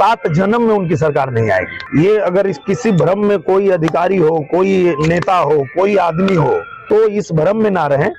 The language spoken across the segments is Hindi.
7 जन्म में उनकी सरकार नहीं आएगी। ये अगर इस किसी भ्रम में कोई अधिकारी हो, कोई नेता हो, कोई आदमी हो, तो इस भ्रम में ना रहें,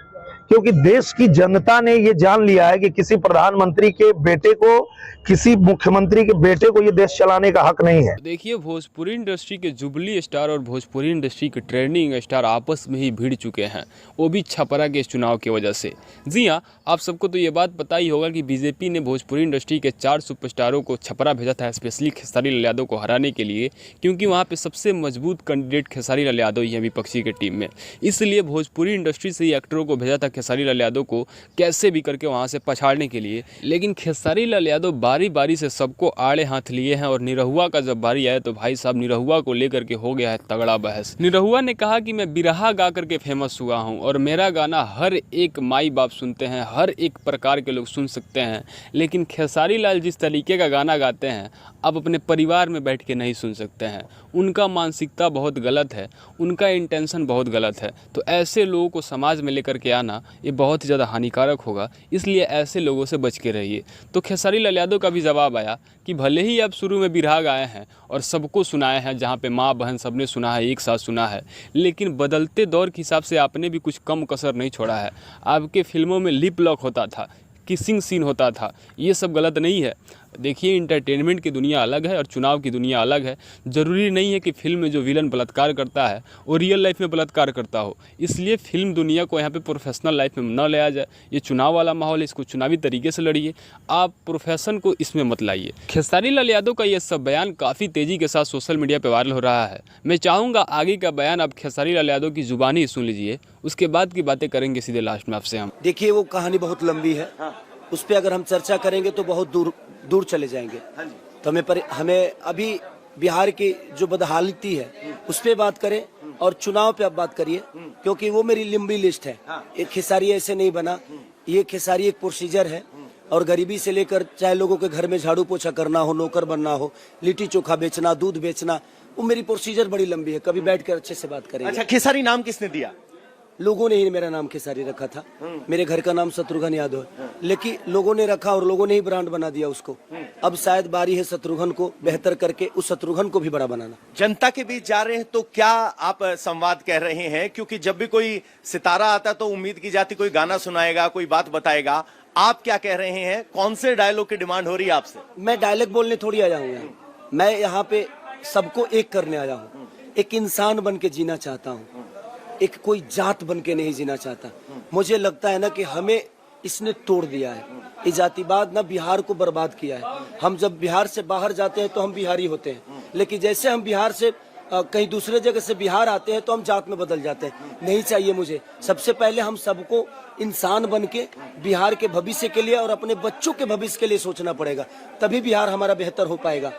क्योंकि देश की जनता ने ये जान लिया है कि किसी प्रधानमंत्री के बेटे को, किसी मुख्यमंत्री के बेटे को ये देश चलाने का हक नहीं है। देखिए, भोजपुरी इंडस्ट्री के जुबली स्टार और भोजपुरी इंडस्ट्री के ट्रेंडिंग स्टार आपस में ही भिड़ चुके हैं, वो भी छपरा के इस चुनाव की वजह से। जी हाँ, आप सबको तो ये बात पता ही होगा कि बीजेपी ने भोजपुरी इंडस्ट्री के 4 सुपरस्टारों को छपरा भेजा था, स्पेशली खेसारी लाल यादव को हराने के लिए, क्योंकि वहाँ पर सबसे मजबूत कैंडिडेट खेसारी लाल यादव ही हैं विपक्षी की टीम में। इसलिए भोजपुरी इंडस्ट्री से ही एक्टरों को भेजा था खेसारी लाल यादव को कैसे भी करके वहाँ से पछाड़ने के लिए। लेकिन खेसारी लाल यादव बारी बारी से सबको आड़े हाथ लिए हैं, और निरहुआ का जब बारी आया तो भाई साहब निरहुआ को लेकर के हो गया है तगड़ा बहस। निरहुआ ने कहा कि मैं बिरहा गा करके फेमस हुआ हूँ और मेरा गाना हर एक माई बाप सुनते हैं, हर एक प्रकार के लोग सुन सकते हैं, लेकिन खेसारी लाल जिस तरीके का गाना गाते हैं आप अपने परिवार में बैठ के नहीं सुन सकते हैं। उनका मानसिकता बहुत गलत है, उनका इंटेंशन बहुत गलत है। तो ऐसे लोगों को समाज में लेकर के आना ये बहुत ही ज़्यादा हानिकारक होगा, इसलिए ऐसे लोगों से बच के रहिए। तो खेसारी लाल यादव का भी जवाब आया कि भले ही आप शुरू में बिरहा गाए हैं और सबको सुनाए हैं, जहाँ पे माँ बहन सबने सुना है, एक साथ सुना है, लेकिन बदलते दौर के हिसाब से आपने भी कुछ कम कसर नहीं छोड़ा है। आपके फिल्मों में लिप लॉक होता था, किसिंग सीन होता था, ये सब गलत नहीं है। देखिए, इंटरटेनमेंट की दुनिया अलग है और चुनाव की दुनिया अलग है। ज़रूरी नहीं है कि फिल्म में जो विलन बलात्कार करता है वो रियल लाइफ में बलात्कार करता हो, इसलिए फिल्म दुनिया को यहाँ पे प्रोफेशनल लाइफ में न लाया जाए। ये चुनाव वाला माहौल है, इसको चुनावी तरीके से लड़िए, आप प्रोफेशन को इसमें मत लाइए। खेसारी लाल यादव का ये सब बयान काफ़ी तेज़ी के साथ सोशल मीडिया पर वायरल हो रहा है। मैं चाहूँगा आगे का बयान आप खेसारी लाल यादव की ज़ुबानी ही सुन लीजिए, उसके बाद की बातें करेंगे सीधे लास्ट में आपसे हम। देखिए, वो कहानी बहुत लंबी है, उस पर अगर हम चर्चा करेंगे तो बहुत दूर चले जाएंगे। तो हमें अभी बिहार की जो बदहालती है उस पे बात करें और चुनाव पे आप बात करिए, क्योंकि वो मेरी लंबी लिस्ट है। एक खेसारी ऐसे नहीं बना, ये खेसारी एक प्रोसीजर है, और गरीबी से लेकर चाहे लोगों के घर में झाड़ू पोछा करना हो, नौकर बनना हो, लिट्टी चोखा बेचना, दूध बेचना, वो मेरी प्रोसीजर बड़ी लंबी है। कभी बैठ कर अच्छे से बात करेंगे। अच्छा, खेसारी नाम किसने दिया? लोगों ने ही मेरा नाम खेसारी रखा था। मेरे घर का नाम शत्रुघ्न यादव है, लेकिन लोगों ने रखा और लोगों ने ही ब्रांड बना दिया उसको। अब शायद बारी है शत्रुघ्न को बेहतर करके उस शत्रुघ्न को भी बड़ा बनाना। जनता के बीच जा रहे हैं तो क्या आप संवाद कह रहे हैं? क्योंकि जब भी कोई सितारा आता तो उम्मीद की जाती कोई गाना सुनाएगा, कोई बात बताएगा। आप क्या कह रहे हैं? कौन से डायलॉग की डिमांड हो रही है आपसे? मैं डायलॉग बोलने थोड़ी आया हूँ, मैं यहाँ पे सबको एक करने आया हूँ। एक इंसान बन के जीना चाहता हूँ, एक कोई जात बन के नहीं जीना चाहता। मुझे लगता है ना कि हमें इसने तोड़ दिया है, ये जातिवाद ना बिहार को बर्बाद किया है। हम जब बिहार से बाहर जाते हैं तो हम बिहारी होते हैं, लेकिन जैसे हम बिहार से कहीं दूसरे जगह से बिहार आते हैं तो हम जात में बदल जाते हैं। नहीं चाहिए मुझे। सबसे पहले हम सबको इंसान बन के बिहार के भविष्य के लिए और अपने बच्चों के भविष्य के लिए सोचना पड़ेगा, तभी बिहार हमारा बेहतर हो पाएगा।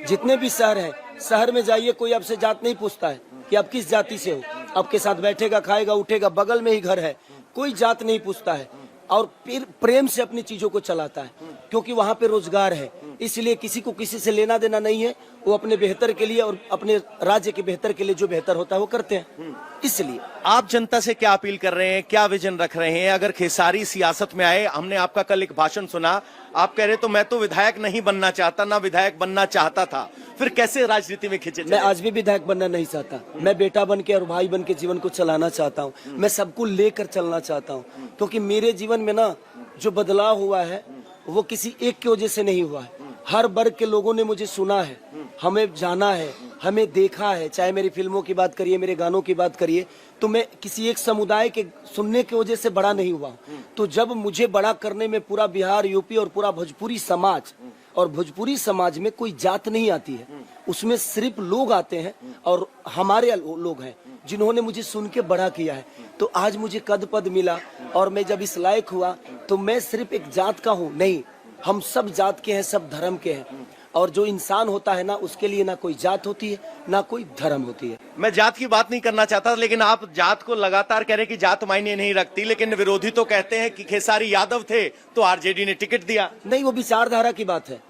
जितने भी शहर हैं, शहर में जाइए, कोई आपसे जात नहीं पूछता है कि आप किस जाति से हो। आपके साथ बैठेगा, खाएगा, उठेगा, बगल में ही घर है, कोई जात नहीं पूछता है, और फिर प्रेम से अपनी चीजों को चलाता है, क्योंकि वहाँ पे रोजगार है। इसलिए किसी को किसी से लेना देना नहीं है, वो अपने बेहतर के लिए और अपने राज्य के बेहतर के लिए जो बेहतर होता है वो करते हैं। इसलिए आप जनता से क्या अपील कर रहे हैं, क्या विजन रख रहे हैं? अगर खेसारी सियासत में आए, हमने आपका कल एक भाषण सुना, आप कह रहे तो मैं तो विधायक नहीं बनना चाहता, ना विधायक बनना चाहता था, फिर कैसे राजनीति में खिंचे? मैं आज भी विधायक बनना नहीं चाहता, मैं बेटा बन के और भाई बन के जीवन को चलाना चाहता हूँ। मैं सबको लेकर चलना चाहता हूँ, क्योंकि मेरे जीवन में ना जो बदलाव हुआ है वो किसी एक की वजह से नहीं हुआ है। हर वर्ग के लोगों ने मुझे सुना है, हमें जाना है, हमें देखा है। चाहे मेरी फिल्मों की बात करिए, मेरे गानों की बात करिए, तो मैं किसी एक समुदाय के सुनने की वजह से बड़ा नहीं हुआ। तो जब मुझे बड़ा करने में पूरा बिहार, यूपी और पूरा भोजपुरी समाज, और भोजपुरी समाज में कोई जात नहीं आती है, उसमें सिर्फ लोग आते हैं और हमारे लोग हैं जिन्होंने मुझे सुन के बड़ा किया है। तो आज मुझे कद पद मिला और मैं जब इस लायक हुआ तो मैं सिर्फ एक जात का हूँ नहीं, हम सब जात के हैं, सब धर्म के हैं। और जो इंसान होता है ना, उसके लिए ना कोई जात होती है ना कोई धर्म होती है। मैं जात की बात नहीं करना चाहता, लेकिन आप जात को लगातार कह रहे कि जात मायने नहीं रखती, लेकिन विरोधी तो कहते हैं कि खेसारी यादव थे तो आरजेडी ने टिकट दिया। नहीं, वो विचारधारा की बात है।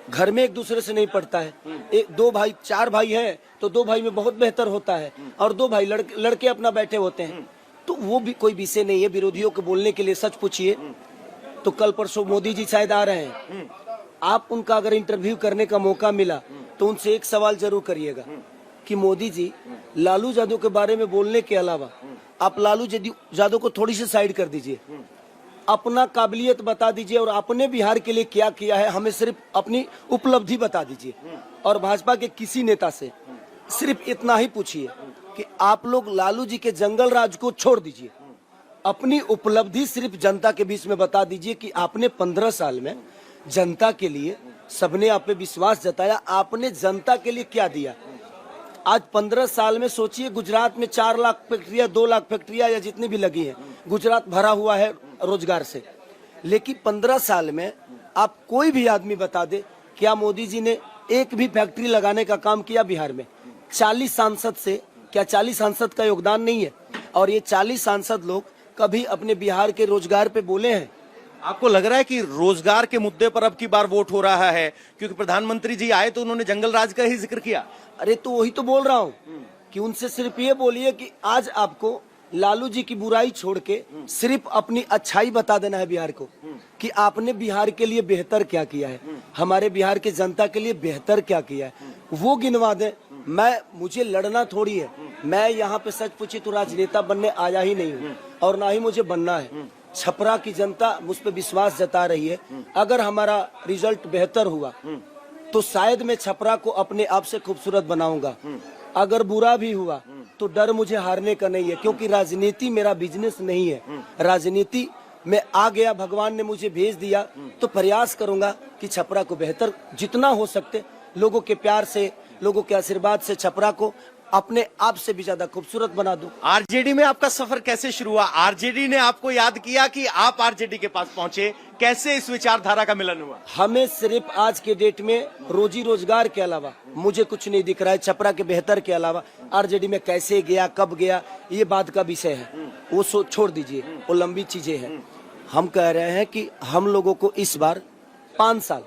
घर में एक दूसरे से नहीं पड़ता है। एक दो भाई, चार भाई हैं तो दो भाई में बहुत बेहतर होता है, और दो भाई लड़के अपना बैठे होते हैं, तो वो भी कोई विषय नहीं है विरोधियों को बोलने के लिए। सच पूछिए तो कल परसों मोदी जी शायद आ रहे हैं, आप उनका अगर इंटरव्यू करने का मौका मिला तो उनसे एक सवाल जरूर करिएगा कि मोदी जी लालू यादव के बारे में बोलने के अलावा आप लालू यादव को थोड़ी सी साइड कर दीजिए, अपना काबिलियत बता दीजिए और आपने बिहार के लिए क्या किया है हमें सिर्फ अपनी उपलब्धि बता दीजिए। और भाजपा के किसी नेता से सिर्फ इतना ही पूछिए कि आप लोग लालू जी के जंगल राज को छोड़ दीजिए, अपनी उपलब्धि सिर्फ जनता के बीच में बता दीजिए कि आपने 15 साल में जनता के लिए, सबने आप पे विश्वास जताया, आपने जनता के लिए क्या दिया। आज 15 साल में सोचिए, गुजरात में 4 लाख फैक्ट्रियां, 2 लाख फैक्ट्रियां या जितनी भी लगी हैं, गुजरात भरा हुआ है रोजगार से। लेकिन 15 साल में आप कोई भी आदमी बता दे क्या मोदी जी ने एक भी फैक्ट्री लगाने का काम किया बिहार में? 40 सांसद से क्या 40 सांसद का योगदान नहीं है? और ये 40 सांसद लोग कभी अपने बिहार के रोजगार पे बोले हैं? आपको लग रहा है कि रोजगार के मुद्दे पर अब की बार वोट हो रहा है? क्योंकि प्रधानमंत्री जी आए तो उन्होंने जंगल राज का ही जिक्र किया। अरे तो वही तो बोल रहा हूँ कि उनसे सिर्फ ये बोलिए कि आज आपको लालू जी की बुराई छोड़ के सिर्फ अपनी अच्छाई बता देना है बिहार को कि आपने बिहार के लिए बेहतर क्या किया है, हमारे बिहार के जनता के लिए बेहतर क्या किया है, वो गिनवा दे। मुझे लड़ना थोड़ी है, मैं यहाँ पे सच पूछी तो राजनेता बनने आया ही नहीं हूँ और ना ही मुझे बनना है। छपरा की जनता मुझ पे विश्वास जता रही है, अगर हमारा रिजल्ट बेहतर हुआ तो शायद मैं छपरा को अपने आप से खूबसूरत बनाऊंगा। अगर बुरा भी हुआ तो डर मुझे हारने का नहीं है, क्योंकि राजनीति मेरा बिजनेस नहीं है। राजनीति में आ गया, भगवान ने मुझे भेज दिया तो प्रयास करूंगा कि छपरा को बेहतर जितना हो सकते, लोगों के प्यार से, लोगों के आशीर्वाद से छपरा को अपने आप से भी ज्यादा खूबसूरत बना दूं। आरजेडी में आपका सफर कैसे शुरू हुआ? आरजेडी ने आपको याद किया कि आप आरजेडी के पास पहुंचे? कैसे इस विचारधारा का मिलन हुआ? हमें सिर्फ आज के डेट में रोजी रोजगार के अलावा मुझे कुछ नहीं दिख रहा है। छपरा के बेहतर के अलावा आरजेडी में कैसे गया, कब गया, ये बात का विषय है, वो छोड़ दीजिए, वो लंबी चीजें हैं। हम कह रहे हैं कि हम लोगों को इस बार 5 साल,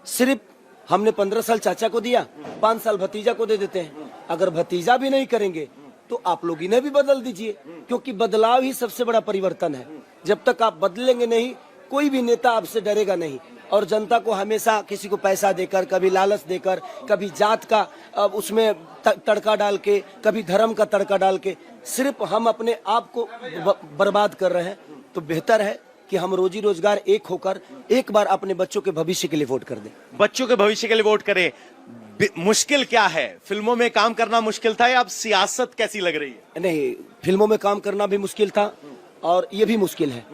सिर्फ हमने 15 साल चाचा को दिया, 5 साल भतीजा को दे देते हैं। अगर भतीजा भी नहीं करेंगे तो आप लोग इन्हें भी बदल दीजिए, क्योंकि बदलाव ही सबसे बड़ा परिवर्तन है। जब तक आप बदलेंगे नहीं, कोई भी नेता आपसे डरेगा नहीं। और जनता को हमेशा किसी को पैसा देकर, कभी लालच देकर, कभी जात का उसमें तड़का डाल के, कभी धर्म का तड़का डाल के सिर्फ हम अपने आप को बर्बाद कर रहे हैं। तो बेहतर है कि हम रोजी रोजगार एक होकर एक बार अपने बच्चों के भविष्य के लिए वोट कर दें। बच्चों के भविष्य के लिए वोट करें। मुश्किल क्या है? फिल्मों में काम करना मुश्किल था या अब सियासत कैसी लग रही है? नहीं, फिल्मों में काम करना भी मुश्किल था और ये भी मुश्किल है,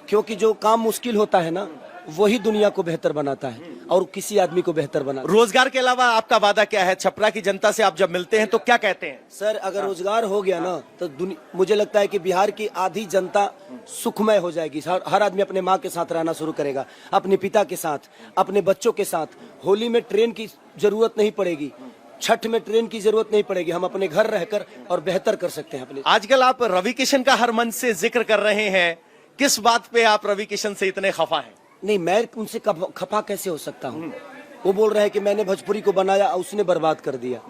क्योंकि जो काम मुश्किल होता है ना, वही दुनिया को बेहतर बनाता है और किसी आदमी को बेहतर बनाता है। रोजगार के अलावा आपका वादा क्या है? छपरा की जनता से आप जब मिलते हैं तो क्या कहते हैं? सर, अगर रोजगार हो गया ना तो मुझे लगता है कि बिहार की आधी जनता सुखमय हो जाएगी। हर आदमी अपने माँ के साथ रहना शुरू करेगा, अपने पिता के साथ, अपने बच्चों के साथ। होली में ट्रेन की जरूरत नहीं पड़ेगी, छठ में ट्रेन की जरूरत नहीं पड़ेगी। हम अपने घर रहकर और बेहतर कर सकते हैं अपने। आजकल आप रवि किशन का हर मंच से जिक्र कर रहे हैं, किस बात पे आप रवि किशन से इतने खफा हैं? नहीं, मैं उनसे खफा कैसे हो सकता हूँ? वो बोल रहे हैं कि मैंने भोजपुरी को बनाया, उसने बर्बाद कर दिया।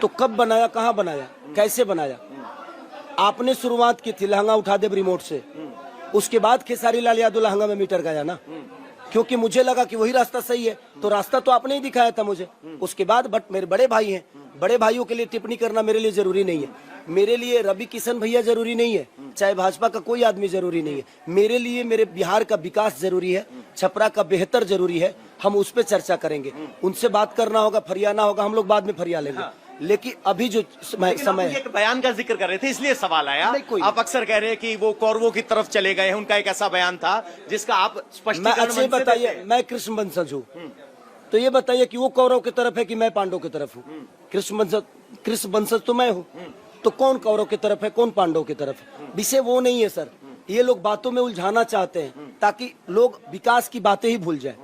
तो कब बनाया, कहाँ बनाया, कैसे बनाया? आपने शुरुआत की थी लहंगा उठा दे रिमोट से, उसके बाद खेसारी लाल यादव लहंगा में मीटर गया ना, क्योंकि मुझे लगा कि वही रास्ता सही है। तो रास्ता तो आपने ही दिखाया था मुझे। उसके बाद बट मेरे बड़े भाई हैं, बड़े भाइयों के लिए टिप्पणी करना मेरे लिए जरूरी नहीं है। मेरे लिए रवि किशन भैया जरूरी नहीं है, चाहे भाजपा का कोई आदमी जरूरी नहीं है। मेरे लिए मेरे बिहार का विकास जरूरी है, छपरा का बेहतर जरूरी है। हम उस पर चर्चा करेंगे, उनसे बात करना होगा, फरियाना होगा, हम लोग बाद में फरिया लेंगे। लेकिन अभी जो समय एक बयान का जिक्र कर रहे थे इसलिए सवाल आया। आप अक्सर कह रहे हैं कि वो कौरवों की तरफ चले गए हैं, उनका एक ऐसा बयान था जिसका आप स्पष्टीकरण बताइए। मैं कृष्ण वंशज हूँ, तो ये बताइए कि वो कौरव की तरफ है कि मैं पांडव की तरफ हूँ? कृष्ण वंशज तो मैं हूँ, तो कौन कौरव की तरफ है, कौन पांडव की तरफ है? विषय वो नहीं है सर। ये लोग बातों में उलझाना चाहते हैं ताकि लोग विकास की बातें ही भूल जाएं,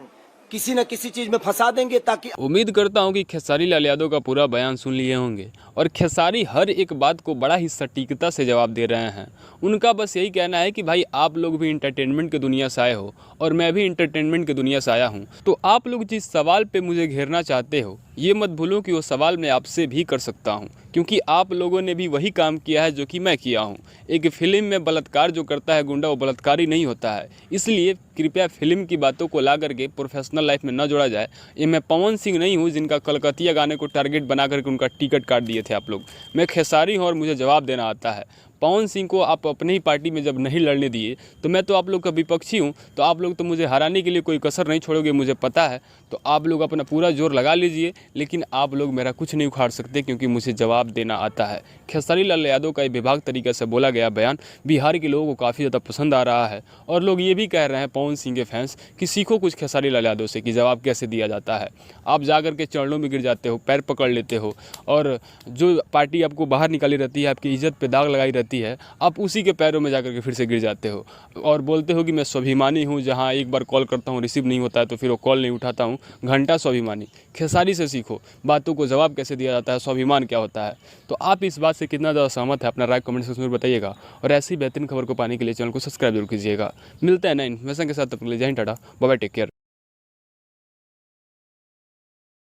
किसी न किसी चीज में फंसा देंगे ताकि। उम्मीद करता हूं कि खेसारी लाल यादव का पूरा बयान सुन लिए होंगे और खेसारी हर एक बात को बड़ा ही सटीकता से जवाब दे रहे हैं। उनका बस यही कहना है कि भाई आप लोग भी इंटरटेनमेंट की दुनिया से आए हो और मैं भी इंटरटेनमेंट की दुनिया से आया हूं, तो आप लोग जिस सवाल पे मुझे घेरना चाहते हो ये मत भूलो कि वो सवाल मैं आपसे भी कर सकता हूँ, क्योंकि आप लोगों ने भी वही काम किया है जो कि मैं किया हूँ। एक फिल्म में बलात्कार जो करता है गुंडा, वो बलात्कारी नहीं होता है। इसलिए कृपया फिल्म की बातों को ला करके प्रोफेशनल लाइफ में न जोड़ा जाए। ये मैं पवन सिंह नहीं हूँ जिनका कलकतिया गाने को टारगेट बना करके उनका टिकट काट दिए थे आप लोग। मैं खेसारी हूँ और मुझे जवाब देना आता है। पवन सिंह को आप अपने ही पार्टी में जब नहीं लड़ने दिए तो मैं तो आप लोग का विपक्षी हूँ, तो आप लोग तो मुझे हराने के लिए कोई कसर नहीं छोड़ोगे, मुझे पता है। तो आप लोग अपना पूरा जोर लगा लीजिए, लेकिन आप लोग मेरा कुछ नहीं उखाड़ सकते, क्योंकि मुझे जवाब देना आता है। खेसारी लाल यादव का ये विभाग तरीके से बोला गया बयान बिहार के लोगों को काफ़ी ज़्यादा पसंद आ रहा है, और लोग ये भी कह रहे हैं पवन सिंह के फैंस कि सीखो कुछ खेसारी लाल यादव से कि जवाब कैसे दिया जाता है। आप जा कर के चरणों में गिर जाते हो, पैर पकड़ लेते हो, और जो पार्टी आपको बाहर निकाली रहती है, आपकी इज्जत पे दाग लगाई रहती है, आप उसी के पैरों में जाकर के फिर से गिर जाते हो और बोलते हो कि मैं स्वाभिमानी हूँ। जहाँ एक बार कॉल करता हूँ रिसीव नहीं होता है तो फिर वो कॉल नहीं उठाता हूँ, घंटा स्वाभिमानी। खेसारी से सीखो बातों को जवाब कैसे दिया जाता है, स्वाभिमान क्या होता है। तो आप इस बात से कितना ज़्यादा सहमत है, अपना राय कमेंट सेक्शन में बताइएगा, और ऐसी बेहतरीन खबर को पाने के लिए चैनल को सब्सक्राइब जरूर कीजिएगा। मिलते हैं नए इन्फॉर्मेशन के साथ, तब तक के लिए Jai Hind, tata, bye bye, take care.